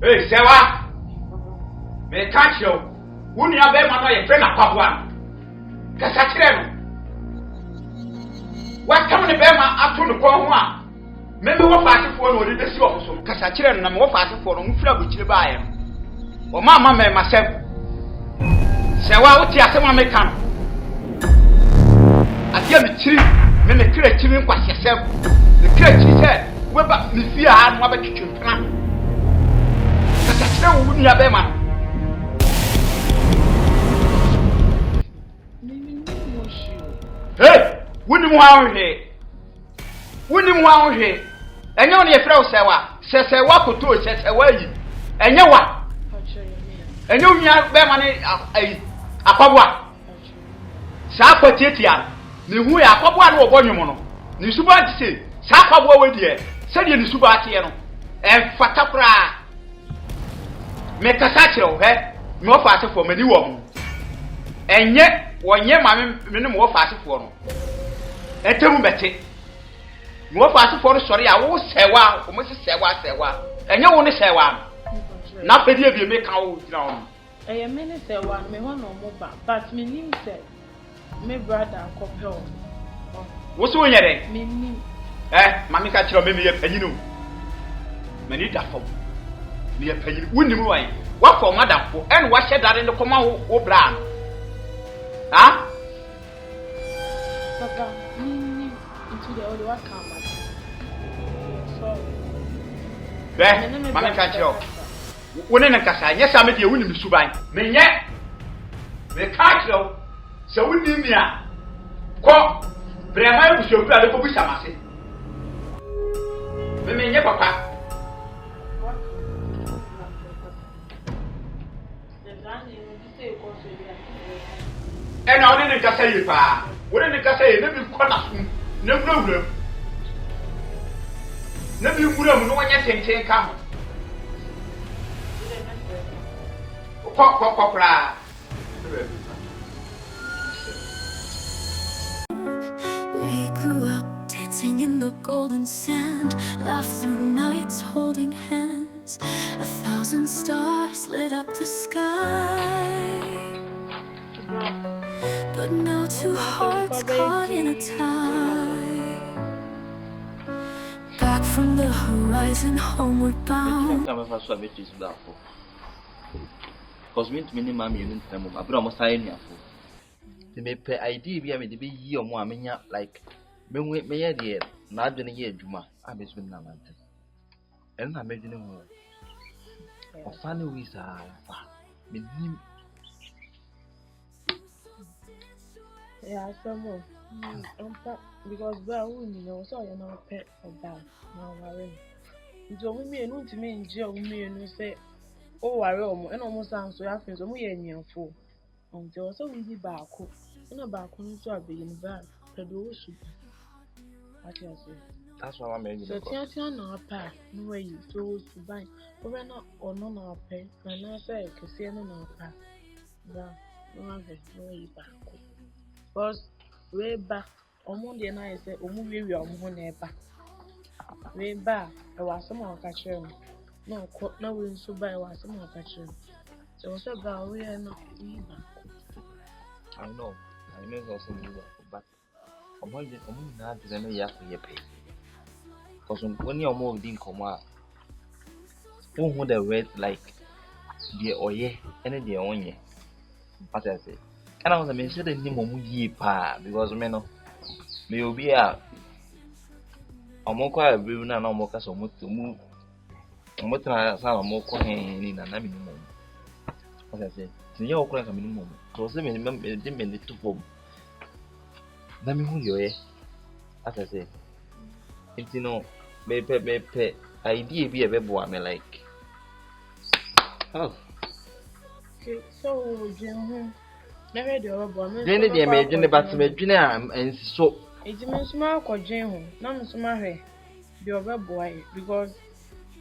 Hey, Sewa! Me catch you. Wouldn't you have been my friend of Papa? Cassatino. What come the Bema up to the Poma? Maybe what fast for no the show. Cassatino and I'm more fast for no flow which you buy him. Well, Mamma may myself. Sewa, what you are some American. I tell the chief, men the create children was yourself. The create she said, what about me fear and what about kitchen plan? Cassatino wouldn't have been my. Hey, wouldn't want here. Wouldn't want here. And you only a fellow Sewa, says a walk or two, says away. And you what? And you have money a papa. Sapa Titia, Nihu a papa or Bonyomono. Nisuba say, Sapa Boy dear, said you Nisubatiano, and Fatapra. Make a satchel, eh? No faster for many women. And yet. 1 year, mammy, minimum fast for no. And tell me, Betty. More fast for sorry, I will say, wow, almost say what, and you only say one. Not the dear you make out down. I am many say one, may one or more, but me name said, my brother, compel. What's on your day? Me, Mammy catch your baby a penny. Many duffel. Me a penny, wouldn't you? What for, madam, and what said that in the command or brown? Huh? Papa, into the other one come. There, Mamma catch you. When in a casa, yes, I made you win the Subai. Me yet. Me catch you. So we need me. Call. Brema was your brother for Samasi. Me, Papa. And I didn't just say, Pa. What did I say? Never corner. No problem. Never would have no one yet take come. Pop. We grew up dancing in the golden sand, laughed through nights holding hands. 1,000 stars lit up the sky. But now 2 hearts caught in a tie. Back from the horizon, homeward bound. Because me to many mammy in time of Abraham sign here for. They may pay idea be a maybe ye or more like me may dear, not than a year, Juma. I miss me now. And I'm making him or funny with her. Yeah, some more. Because you know, so you're not pet for that. Now, worry. It's only me and to me in jail, me and say, oh, I and almost sounds so happens. So we ain't your fool. Until so we did back. And about to be in the back. The door should be. I can say. That's what I made. So, Tiana, no pay. No way you so to buy. But we're not or none of pay. And I say, because you're not pay. No, no way back. Because way back, on Monday night, I said, oh, we are on back. Way back, I was someone catching. No, we so by was someone catching. So, what's about we are not back? I know it's also new, but I'm not the year for your pay. Because when you're more didn't come out, who would have read like the oye and the onye? What I say. And I was a mention the name of ye pa because men may be a more quiet, we will not more cast or to move. And what I saw more quiet in an minimum. As I said, Senor Crank a minimum. So, the minimum is demanded to form. Let me hold your as I said. If you know, may pay idea be a baby one like. Oh, okay, so, Jim. Never do a woman. Then they made in the bathroom and so. It's a small cojin, none so marry. The other boy, because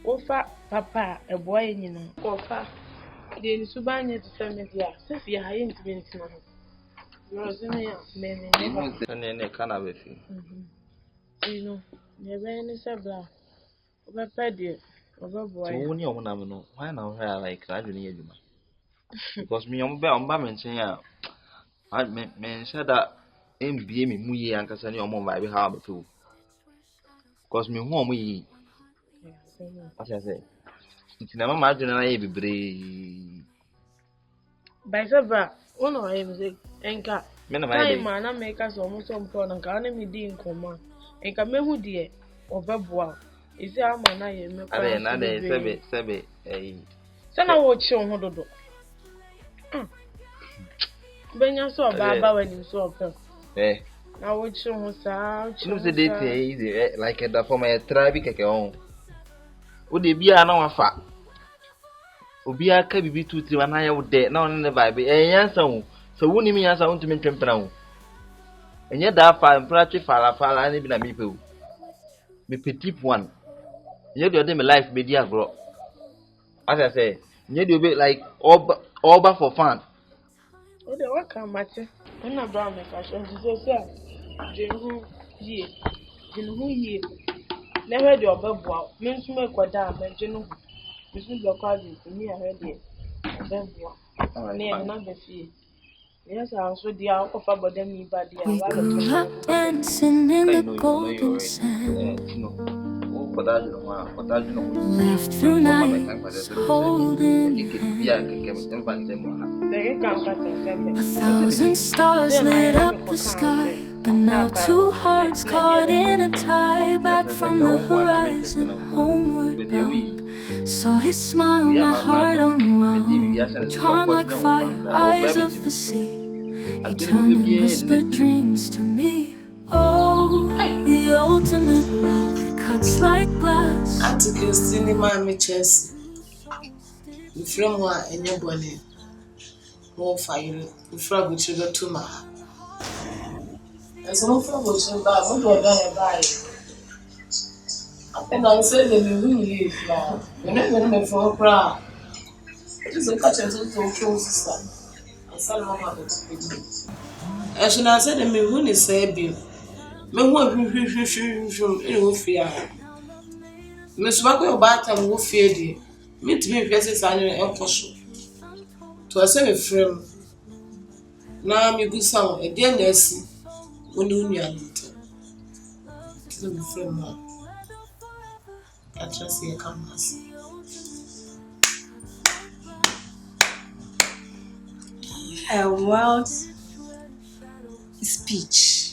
offer papa a boy, you know, offer. The Subanya to family, since you are intimate. Rosemary, and then they can't have it. You know, never any sabla. Over Paddy, Obaboa. So when you want to know why now here like I don't hear you because me on ba mention ya I mention that MBA me mu yi ankasa ni omo vibe how be feel because me hu omo yi as I say it's na mama adwene na ye bebre By Sabra, one of him say, Enka, me na time my man, I make us almost some prawn and can me din command. Enka me who dear, Obaboa. Is there a man I am? ade na de sebe Sana watch on Hododo. Benya so baba when you saw her. Now watch on her. You know the date easy like that for my tribe keke on wo de bia na wafa obi aka bibi 2 3 na ya wo de na on ne vibe yansa wo so woni mi yansa wo ntimi twempena wo enye da fa mpratwe fala ne bi na mi pe wo me petit one enye de ode me life be di agro as I say enye de obi like over for fun Oh, the work I'm matching. I'm not brown make us and say, Jenu ye. Never do a Obaboa. Means to make what down, and Jenu. Mrs. Locadi, me I heard it. Obaboa. Near another fee. Yes, I was with the alcohol, but then me bad. We grew up dancing in the golden sand. Laughed through nights, holding hands. 1,000 stars lit up the sky, but now 2 hearts caught in a tie. Back from the horizon, homeward bound. Saw his smile, my heart unwound. Drawn like fire, eyes of the sea. He turned and whispered dreams to me. Oh, the ultimate love cuts like glass. Auntie Christine, my Chelsea. The frame one and your body. More fire. The frog which you got to my. As no frog was so bad, what do I buy? And I said, let me leave now. You're not going to for a crowd. It is a catch and so close, sister. I said, Mamma, as soon as I said, let me win is say, Bill. Me who in fear. Miss Wako Batam who feared it. Meet me versus an impossible. To a semi frame. Now, me good sound, a dear nurse, when you knew a little. Let me frame one. I trust you come as. A wild speech.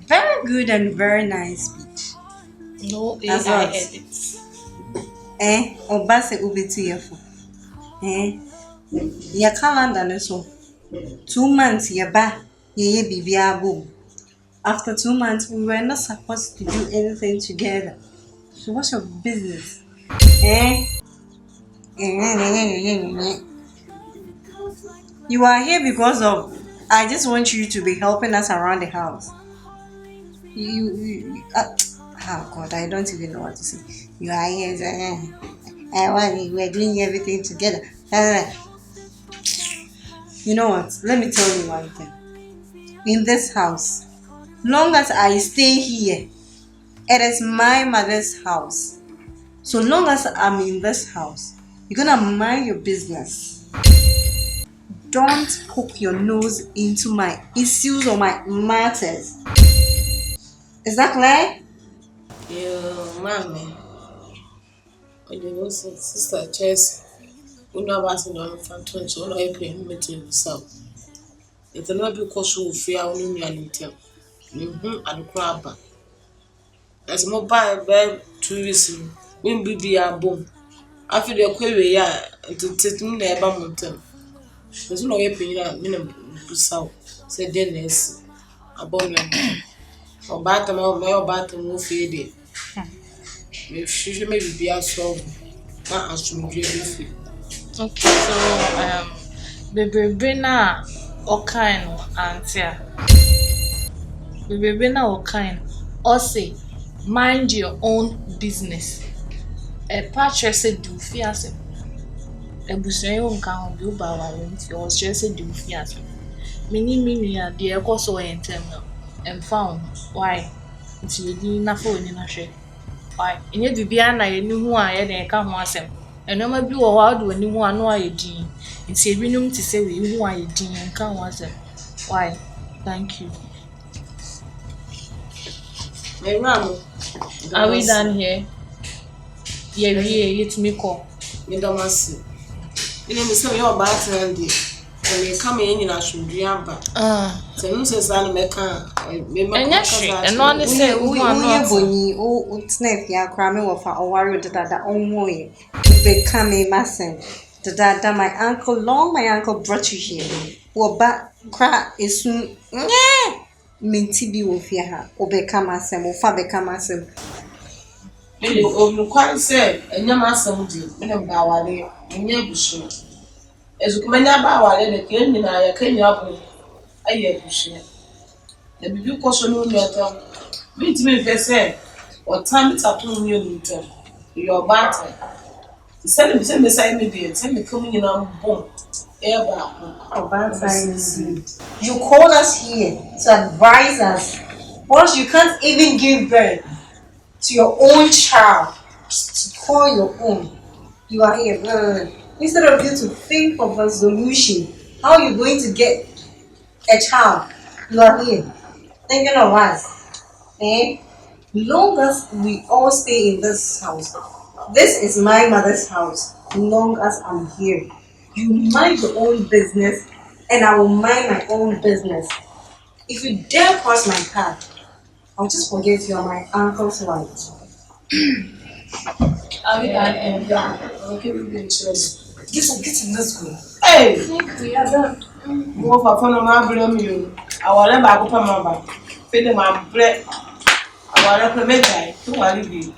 Very good and very nice speech. No That's AI what. edits. Obase ubetiyefo. Your calendar na so. 2 months yeba ye bibia boom. After 2 months we were not supposed to do anything together. So what's your business? You are here because of I just want you to be helping us around the house. Oh God, I don't even know what to say. You are here, we're doing everything together. You know what? Let me tell you one thing. In this house, long as I stay here, it is my mother's house. So long as I'm in this house, you're gonna mind your business. Don't poke your nose into my issues or my matters. Is that clear? Yeah, mommy. I did sister Chelsea. We know about the phantom, so I pay me to himself. It's another because you fear only a little. And crab. As mobile bed 2 weeks, when be a boom. After the query, to take me there by mountain. There's no paying a minimum south, said Dennis. About your or bottom or my bottom will feed it. If she may be a soul, not as to me. Okay, so Baby na Okain Auntie. Baby na Okain. Or say, mind your own business. A patch said do fias. A busayon can do by or just do fias. Many are dear course or internal and found why it's you enough for in a shade. Why? In your Bibiana, you knew who I had and come once him. And no matter what when you want no idea. And say, we know to say we who I did and come once him. Why? Thank you. My mom. Are we done here? Yeah, it's me call. You don't want to see. You know, some of your bad handy. And they come in a should be amber. So you say, San Mecan, and honestly, we boni o snap ya crame of our warrior that own way. Become a massen. That my uncle brought you here. Well, back crack is soon. Minty be with ya, or become a sem, or far become a sem. You quite say, and your master would do, and bow in your bush. As you come in about it, the king and I came up with a year bush. The baby caution will matter. Meet me, they say, what time it's up to you, your battle. Send him beside me, dear, send me coming in on boom. You called us here to advise us. Once you can't even give birth to your own child, to call your own, you are here. Instead of you to think of a solution, how you're going to get a child, you are here thinking of us. Long as we all stay in this house, this is my mother's house. Long as I'm here, you mind your own business, and I will mind my own business. If you dare cross my path, I'll just forget you are my uncle's wife. I'll be done. I'll give you the insurance. Get in this way. Hey, we are done. Go for fun of my blame you. I will never go for my back. Feed them my bread. I will never make it. Who are you?